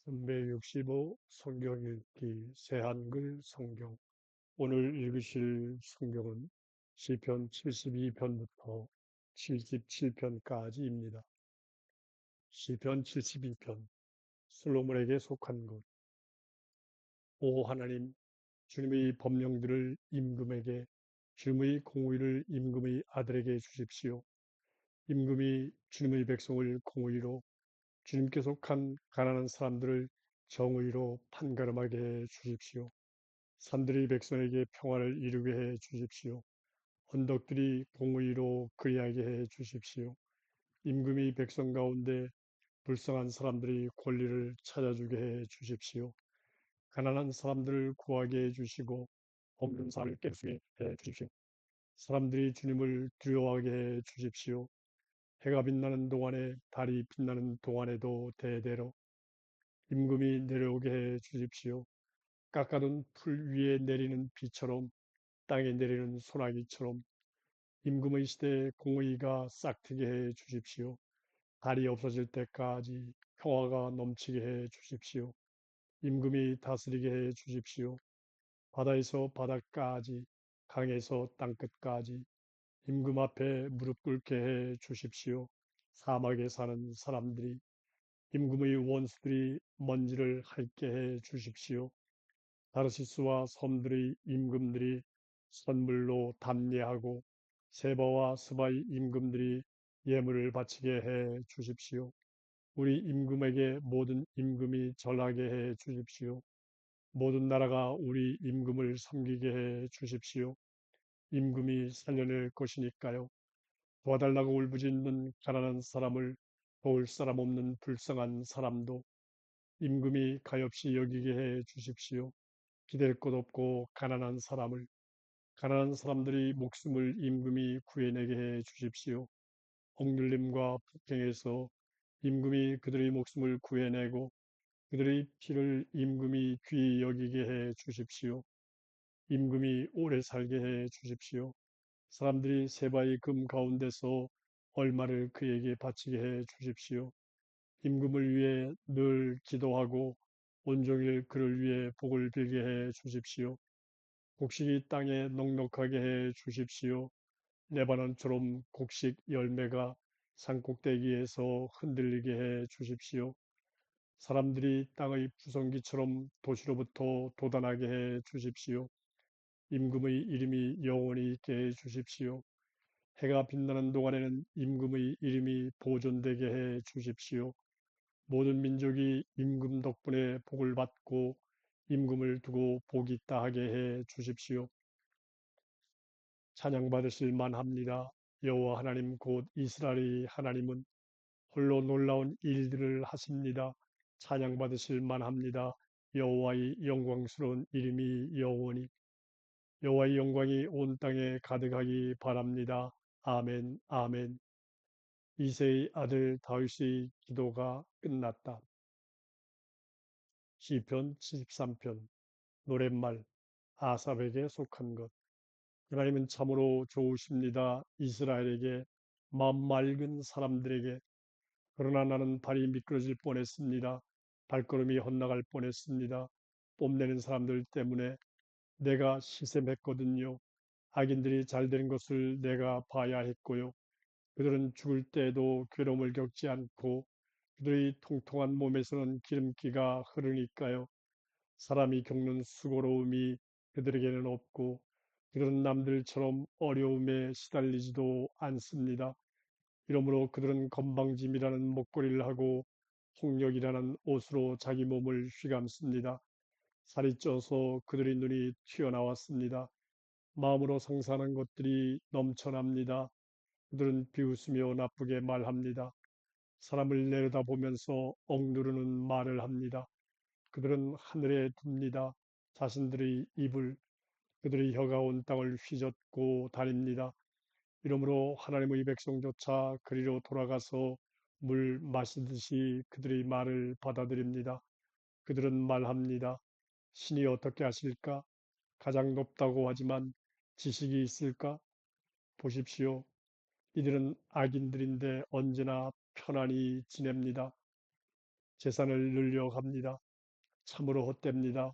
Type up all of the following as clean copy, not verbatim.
365 성경 읽기 새한글 성경. 오늘 읽으실 성경은 시편 72편부터 77편까지입니다. 시편 72편. 솔로몬에게 속한 것. 오 하나님, 주님의 법령들을 임금에게, 주님의 공의를 임금의 아들에게 주십시오. 임금이 주님의 백성을 공의로, 주님께 속한 가난한 사람들을 정의로 판가름하게 해 주십시오. 산들이 백성에게 평화를 이루게 해 주십시오. 언덕들이 공의로 그리하게 해 주십시오. 임금이 백성 가운데 불쌍한 사람들이 권리를 찾아주게 해 주십시오. 가난한 사람들을 구하게 해 주시고 없는 사람을 깨닫게 해 주십시오. 사람들이 주님을 두려워하게 해 주십시오. 해가 빛나는 동안에, 달이 빛나는 동안에도 대대로 임금이 내려오게 해 주십시오. 깎아둔 풀 위에 내리는 비처럼, 땅에 내리는 소나기처럼 임금의 시대에 공의가 싹트게 해 주십시오. 달이 없어질 때까지 평화가 넘치게 해 주십시오. 임금이 다스리게 해 주십시오. 바다에서 바다까지, 강에서 땅끝까지 임금 앞에 무릎 꿇게 해 주십시오. 사막에 사는 사람들이, 임금의 원수들이 먼지를 핥게 해 주십시오. 다르시스와 섬들의 임금들이 선물로 담례하고 세바와 스바의 임금들이 예물을 바치게 해 주십시오. 우리 임금에게 모든 임금이 절하게 해 주십시오. 모든 나라가 우리 임금을 섬기게 해 주십시오. 임금이 살려낼 것이니까요. 도와달라고 울부짖는 가난한 사람을 도울 사람 없는 불쌍한 사람도 임금이 가엾이 여기게 해 주십시오. 기댈 것 없고 가난한 사람들이 목숨을 임금이 구해내게 해 주십시오. 억눌림과 폭행에서 임금이 그들의 목숨을 구해내고 그들의 피를 임금이 귀히 여기게 해 주십시오. 임금이 오래 살게 해 주십시오. 사람들이 세바의 금 가운데서 얼마를 그에게 바치게 해 주십시오. 임금을 위해 늘 기도하고 온종일 그를 위해 복을 빌게 해 주십시오. 곡식이 땅에 넉넉하게 해 주십시오. 레바논처럼 곡식 열매가 산꼭대기에서 흔들리게 해 주십시오. 사람들이 땅의 부성기처럼 도시로부터 돋아나게 해 주십시오. 임금의 이름이 영원히 있게 해 주십시오. 해가 빛나는 동안에는 임금의 이름이 보존되게 해 주십시오. 모든 민족이 임금 덕분에 복을 받고 임금을 두고 복이 있다 하게 해 주십시오. 찬양받으실 만합니다. 여호와 하나님 곧 이스라엘의 하나님은 홀로 놀라운 일들을 하십니다. 찬양받으실 만합니다. 여호와의 영광스러운 이름이 영원히, 여호와의 영광이 온 땅에 가득하기 바랍니다. 아멘, 아멘. 이새의 아들 다윗의 기도가 끝났다. 시편 73편. 노랫말. 아삽에게 속한 것. 하나님은 참으로 좋으십니다. 이스라엘에게, 마음 맑은 사람들에게. 그러나 나는 발이 미끄러질 뻔했습니다. 발걸음이 헛나갈 뻔했습니다. 뽐내는 사람들 때문에 내가 시샘했거든요. 악인들이 잘 되는 것을 내가 봐야 했고요. 그들은 죽을 때에도 괴로움을 겪지 않고 그들의 통통한 몸에서는 기름기가 흐르니까요. 사람이 겪는 수고로움이 그들에게는 없고 그들은 남들처럼 어려움에 시달리지도 않습니다. 이러므로 그들은 건방짐이라는 목걸이를 하고 폭력이라는 옷으로 자기 몸을 휘감습니다. 살이 쪄서 그들의 눈이 튀어나왔습니다. 마음으로 상상하는 것들이 넘쳐납니다. 그들은 비웃으며 나쁘게 말합니다. 사람을 내려다보면서 억누르는 말을 합니다. 그들은 하늘에 둡니다. 자신들의 입을, 그들의 혀가 온 땅을 휘젓고 다닙니다. 이러므로 하나님의 백성조차 그리로 돌아가서 물 마시듯이 그들의 말을 받아들입니다. 그들은 말합니다. 신이 어떻게 하실까? 가장 높다고 하지만 지식이 있을까? 보십시오. 이들은 악인들인데 언제나 편안히 지냅니다. 재산을 늘려갑니다. 참으로 헛됩니다.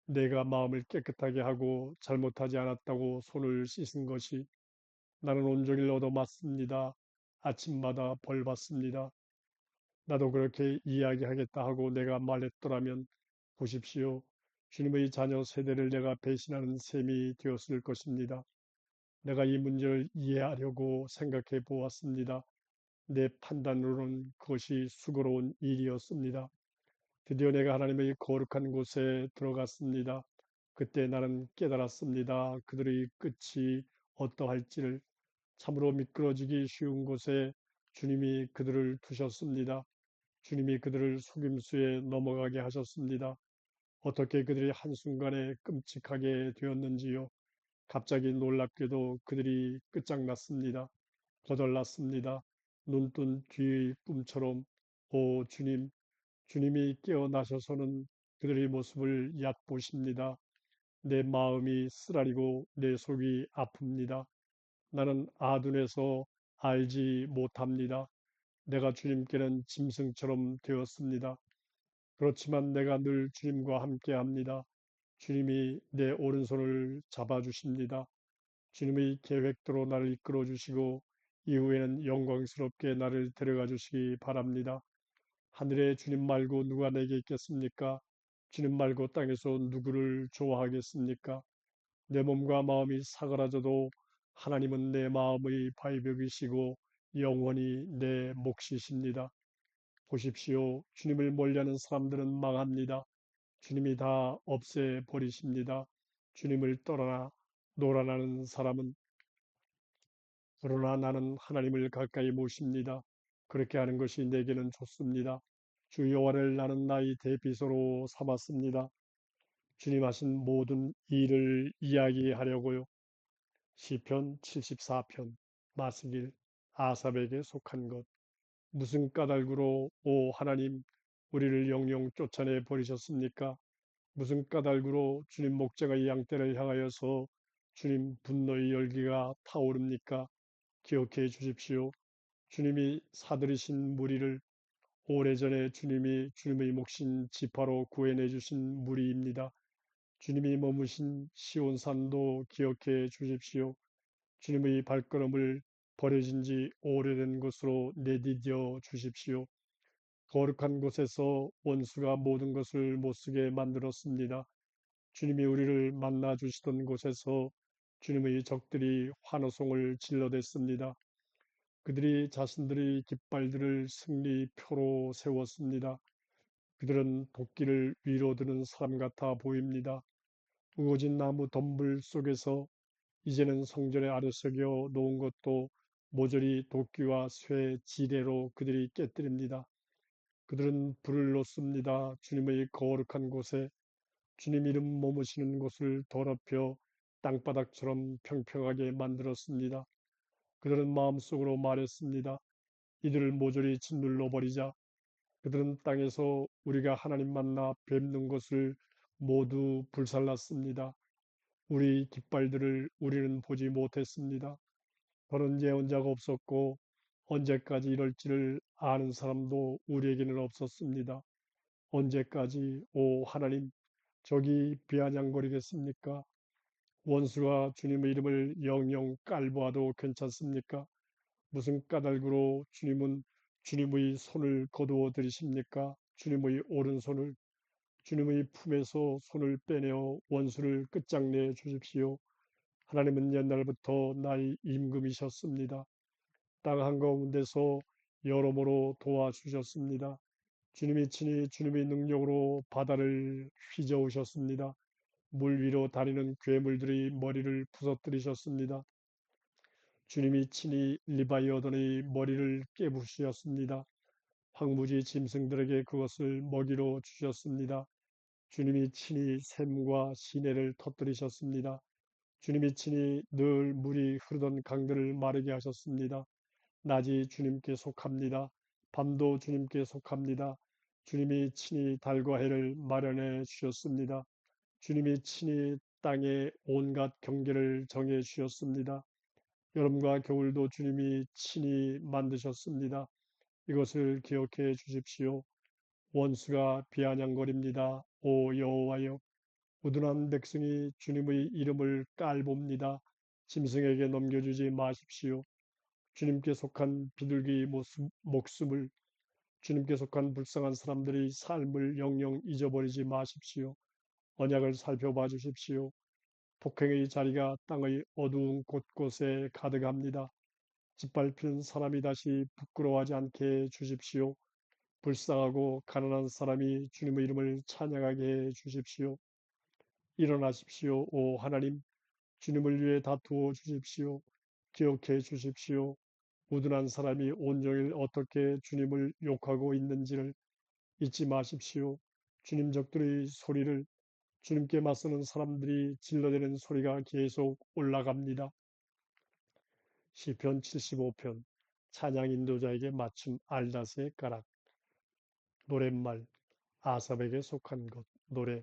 내가 마음을 깨끗하게 하고 잘못하지 않았다고 손을 씻은 것이 나는 온종일 얻어맞습니다. 아침마다 벌 받습니다. 나도 그렇게 이야기하겠다 하고 내가 말했더라면 보십시오. 주님의 자녀 세대를 내가 배신하는 셈이 되었을 것입니다. 내가 이 문제를 이해하려고 생각해 보았습니다. 내 판단으로는 그것이 수고로운 일이었습니다. 드디어 내가 하나님의 거룩한 곳에 들어갔습니다. 그때 나는 깨달았습니다. 그들의 끝이 어떠할지를. 참으로 미끄러지기 쉬운 곳에 주님이 그들을 두셨습니다. 주님이 그들을 속임수에 넘어가게 하셨습니다. 어떻게 그들이 한순간에 끔찍하게 되었는지요. 갑자기 놀랍게도 그들이 끝장났습니다. 거덜났습니다. 눈뜬 뒤의 꿈처럼. 오 주님, 주님이 깨어나셔서는 그들의 모습을 얕보십니다. 내 마음이 쓰라리고 내 속이 아픕니다. 나는 아둔해서 알지 못합니다. 내가 주님께는 짐승처럼 되었습니다. 그렇지만 내가 늘 주님과 함께 합니다. 주님이 내 오른손을 잡아주십니다. 주님의 계획대로 나를 이끌어 주시고 이후에는 영광스럽게 나를 데려가 주시기 바랍니다. 하늘에 주님 말고 누가 내게 있겠습니까? 주님 말고 땅에서 누구를 좋아하겠습니까? 내 몸과 마음이 사그라져도 하나님은 내 마음의 발벽이시고 영원히 내 몫이십니다. 보십시오. 주님을 멀리하는 사람들은 망합니다. 주님이 다 없애버리십니다. 주님을 떠나 놀아나는 사람은 그러나 나는 하나님을 가까이 모십니다. 그렇게 하는 것이 내게는 좋습니다. 주 여호와를 나는 나의 대비서로 삼았습니다. 주님 하신 모든 일을 이야기하려고요. 시편 74편 마스길 아삽에게 속한 것. 무슨 까닭으로 오 하나님 우리를 영영 쫓아내 버리셨습니까? 무슨 까닭으로 주님 목자가 양떼를 향하여서 주님 분노의 열기가 타오릅니까? 기억해 주십시오. 주님이 사들이신 무리를 오래전에 주님이 주님의 몫인 지파로 구해내 주신 무리입니다. 주님이 머무신 시온산도 기억해 주십시오. 주님의 발걸음을 버려진 지 오래된 곳으로 내디뎌 주십시오. 거룩한 곳에서 원수가 모든 것을 못쓰게 만들었습니다. 주님이 우리를 만나 주시던 곳에서 주님의 적들이 환호성을 질러댔습니다. 그들이 자신들의 깃발들을 승리표로 세웠습니다. 그들은 도끼를 위로 드는 사람 같아 보입니다. 우거진 나무 덤불 속에서 이제는 성전에 아래석여 놓은 것도 모조리 도끼와 쇠 지뢰로 그들이 깨뜨립니다. 그들은 불을 놓습니다. 주님의 거룩한 곳에 주님 이름 머무시는 곳을 더럽혀 땅바닥처럼 평평하게 만들었습니다. 그들은 마음속으로 말했습니다. 이들을 모조리 짓눌러 버리자. 그들은 땅에서 우리가 하나님 만나 뵙는 것을 모두 불살랐습니다. 우리 깃발들을 우리는 보지 못했습니다. 더는 예언자가 없었고 언제까지 이럴지를 아는 사람도 우리에게는 없었습니다. 언제까지 오 하나님 저기 비아냥거리겠습니까? 원수가 주님의 이름을 영영 깔보아도 괜찮습니까? 무슨 까닭으로 주님은 주님의 손을 거두어 들이십니까? 주님의 오른손을 주님의 품에서 손을 빼내어 원수를 끝장내 주십시오. 하나님은 옛날부터 나의 임금이셨습니다. 땅 한가운데서 여러모로 도와주셨습니다. 주님이 친히 주님의 능력으로 바다를 휘저으셨습니다. 물 위로 다니는 괴물들의 머리를 부서뜨리셨습니다. 주님이 친히 리바이어던의 머리를 깨부수셨습니다. 황무지 짐승들에게 그것을 먹이로 주셨습니다. 주님이 친히 샘과 시내를 터뜨리셨습니다. 주님이 친히 늘 물이 흐르던 강들을 마르게 하셨습니다. 낮이 주님께 속합니다. 밤도 주님께 속합니다. 주님이 친히 달과 해를 마련해 주셨습니다. 주님이 친히 땅에 온갖 경계를 정해 주셨습니다. 여름과 겨울도 주님이 친히 만드셨습니다. 이것을 기억해 주십시오. 원수가 비아냥거립니다. 오 여호와여, 우둔한 백성이 주님의 이름을 깔봅니다. 짐승에게 넘겨주지 마십시오. 주님께 속한 비둘기 목숨을, 주님께 속한 불쌍한 사람들의 삶을 영영 잊어버리지 마십시오. 언약을 살펴봐 주십시오. 폭행의 자리가 땅의 어두운 곳곳에 가득합니다. 짓밟히는 사람이 다시 부끄러워하지 않게 해 주십시오. 불쌍하고 가난한 사람이 주님의 이름을 찬양하게 해 주십시오. 일어나십시오. 오 하나님, 주님을 위해 다투어 주십시오. 기억해 주십시오. 우둔한 사람이 온종일 어떻게 주님을 욕하고 있는지를 잊지 마십시오. 주님 적들의 소리를, 주님께 맞서는 사람들이 질러대는 소리가 계속 올라갑니다. 시편 75편 찬양 인도자에게 맞춤 알다스의 가락. 노랫말. 아삽에게 속한 것. 노래.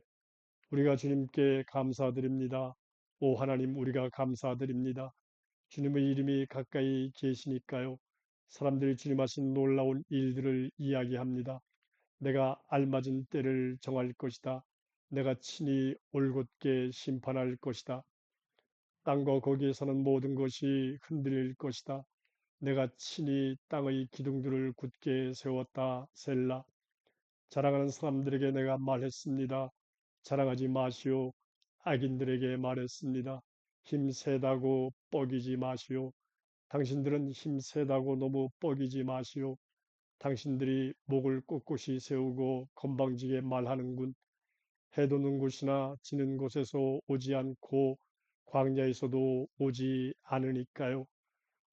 우리가 주님께 감사드립니다. 오 하나님, 우리가 감사드립니다. 주님의 이름이 가까이 계시니까요. 사람들이 주님 하신 놀라운 일들을 이야기합니다. 내가 알맞은 때를 정할 것이다. 내가 친히 올곧게 심판할 것이다. 땅과 거기에 사는 모든 것이 흔들릴 것이다. 내가 친히 땅의 기둥들을 굳게 세웠다. 셀라. 자랑하는 사람들에게 내가 말했습니다. 자랑하지 마시오. 악인들에게 말했습니다. 힘 세다고 뻐기지 마시오. 당신들은 힘 세다고 너무 뻐기지 마시오. 당신들이 목을 꼿꼿이 세우고 건방지게 말하는군. 해 돋는 곳이나 지는 곳에서 오지 않고 광야에서도 오지 않으니까요.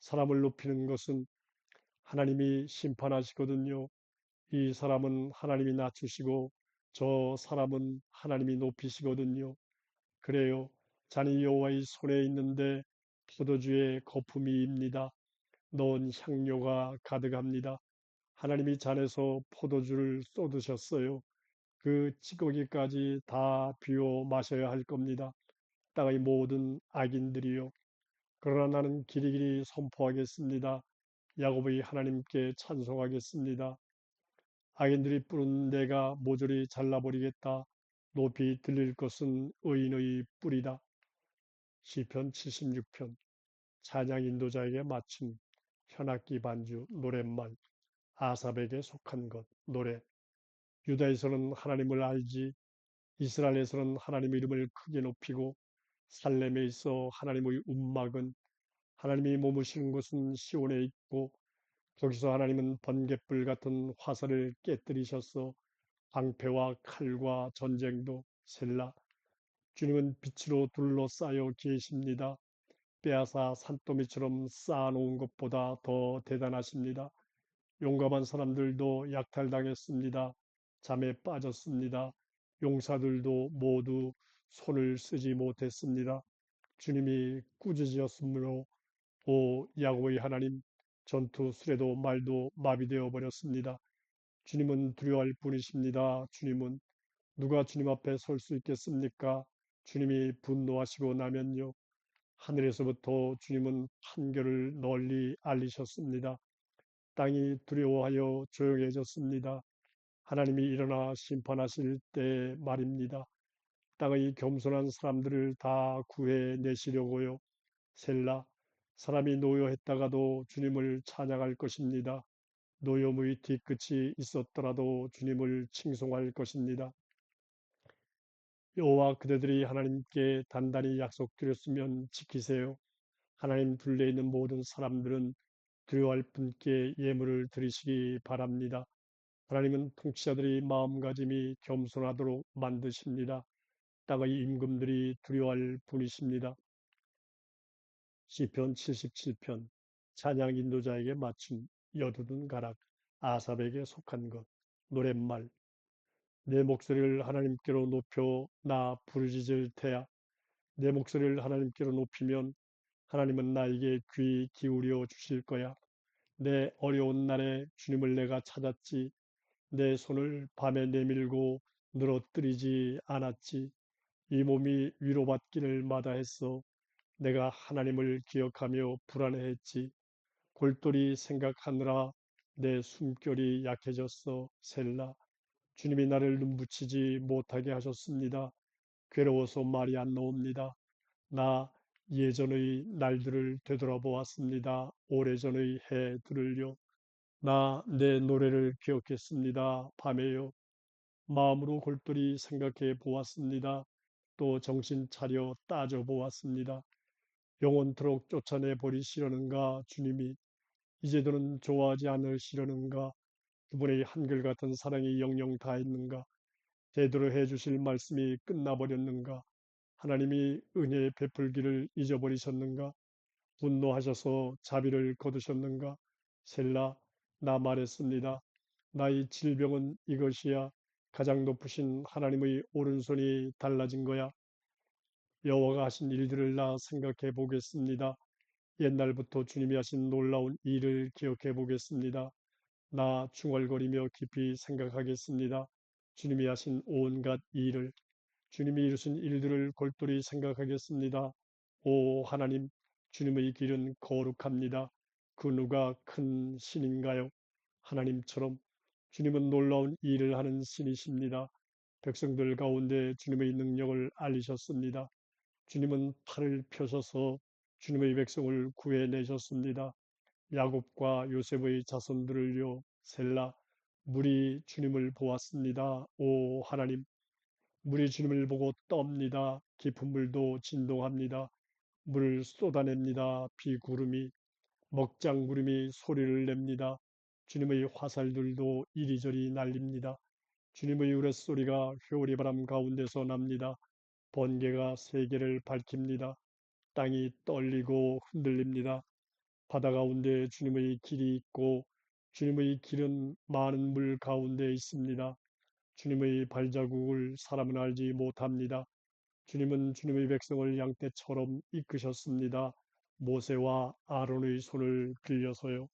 사람을 높이는 것은 하나님이 심판하시거든요. 이 사람은 하나님이 낮추시고 저 사람은 하나님이 높이시거든요. 그래요. 잔이 여호와의 손에 있는데 포도주의 거품이입니다. 넣은 향료가 가득합니다. 하나님이 잔에서 포도주를 쏟으셨어요. 그 찌꺼기까지 다 비워 마셔야 할 겁니다. 땅의 모든 악인들이요. 그러나 나는 길이길이 선포하겠습니다. 야곱의 하나님께 찬송하겠습니다. 악인들이 뿌는 내가 모조리 잘라버리겠다. 높이 들릴 것은 의인의 뿌리다. 시편 76편 찬양 인도자에게 맞춤 현악기 반주 노랫말 아삽에게 속한 것 노래. 유다에서는 하나님을 알지, 이스라엘에서는 하나님 이름을 크게 높이고 살렘에 있어 하나님의 움막은, 하나님이 머무시는 곳은 시온에 있고 거기서 하나님은 번갯불 같은 화살을 깨뜨리셨어. 방패와 칼과 전쟁도. 셀라. 주님은 빛으로 둘러싸여 계십니다. 빼앗아 산더미처럼 쌓아놓은 것보다 더 대단하십니다. 용감한 사람들도 약탈당했습니다. 잠에 빠졌습니다. 용사들도 모두 손을 쓰지 못했습니다. 주님이 꾸짖으셨으므로 오 야곱의 하나님, 전투 수레도 말도 마비되어 버렸습니다. 주님은 두려워할 뿐이십니다. 주님은 누가 주님 앞에 설 수 있겠습니까? 주님이 분노하시고 나면요. 하늘에서부터 주님은 판결을 널리 알리셨습니다. 땅이 두려워하여 조용해졌습니다. 하나님이 일어나 심판하실 때 말입니다. 땅의 겸손한 사람들을 다 구해내시려고요. 셀라. 사람이 노여했다가도 주님을 찬양할 것입니다. 노여움의 뒤끝이 있었더라도 주님을 칭송할 것입니다. 여호와, 그대들이 하나님께 단단히 약속드렸으면 지키세요. 하나님 둘레에 있는 모든 사람들은 두려워할 분께 예물을 드리시기 바랍니다. 하나님은 통치자들의 마음가짐이 겸손하도록 만드십니다. 땅의 임금들이 두려워할 분이십니다. 시편 77편 찬양 인도자에게 맞춤 여두둔 가락 아삽에게 속한 것 노랫말. 내 목소리를 하나님께로 높여 나 부르짖을 테야. 내 목소리를 하나님께로 높이면 하나님은 나에게 귀 기울여 주실 거야. 내 어려운 날에 주님을 내가 찾았지. 내 손을 밤에 내밀고 늘어뜨리지 않았지. 이 몸이 위로받기를 마다했어. 내가 하나님을 기억하며 불안해했지. 골똘히 생각하느라 내 숨결이 약해졌어. 셀라. 주님이 나를 눈붙이지 못하게 하셨습니다. 괴로워서 말이 안 나옵니다. 나 예전의 날들을 되돌아보았습니다. 오래전의 해들을요. 나 내 노래를 기억했습니다. 밤에요. 마음으로 골똘히 생각해 보았습니다. 또 정신 차려 따져 보았습니다. 영원토록 쫓아내 버리시려는가 주님이 이제 더는 좋아하지 않으시려는가 그분의 한결같은 사랑이 영영 다했는가 제대로 해주실 말씀이 끝나버렸는가 하나님이 은혜 베풀기를 잊어버리셨는가 분노하셔서 자비를 거두셨는가 셀라 나 말했습니다. 나의 질병은 이것이야 가장 높으신 하나님의 오른손이 달라진 거야. 여호와가 하신 일들을 나 생각해 보겠습니다. 옛날부터 주님이 하신 놀라운 일을 기억해 보겠습니다. 나 중얼거리며 깊이 생각하겠습니다. 주님이 하신 온갖 일을, 주님이 이루신 일들을 골똘히 생각하겠습니다. 오 하나님, 주님의 길은 거룩합니다. 그 누가 큰 신인가요? 하나님처럼 주님은 놀라운 일을 하는 신이십니다. 백성들 가운데 주님의 능력을 알리셨습니다. 주님은 팔을 펴셔서 주님의 백성을 구해내셨습니다. 야곱과 요셉의 자손들을요, 셀라, 물이 주님을 보았습니다. 오 하나님, 물이 주님을 보고 떱니다. 깊은 물도 진동합니다. 물을 쏟아냅니다. 비구름이, 먹장구름이 소리를 냅니다. 주님의 화살들도 이리저리 날립니다. 주님의 우레소리가 회오리바람 가운데서 납니다. 번개가 세계를 밝힙니다. 땅이 떨리고 흔들립니다. 바다 가운데 주님의 길이 있고 주님의 길은 많은 물 가운데 있습니다. 주님의 발자국을 사람은 알지 못합니다. 주님은 주님의 백성을 양떼처럼 이끄셨습니다. 모세와 아론의 손을 빌려서요.